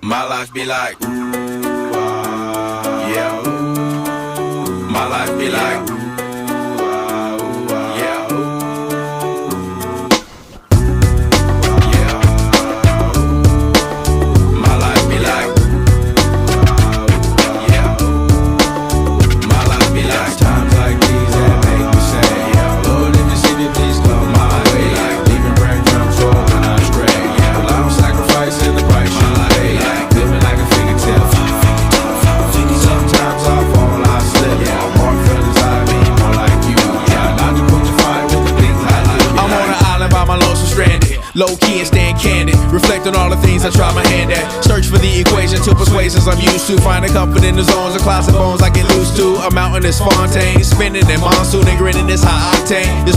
My life be like, ooh, yeah, ooh. My life be like, low key and staying candid. Reflect on all the things I try my hand at. Search for the equation to persuasions I'm used to. Finding comfort in the zones of closet bones I get loose to. A mountain is Fontaine, spinning in monsoon and grinning is high octane. This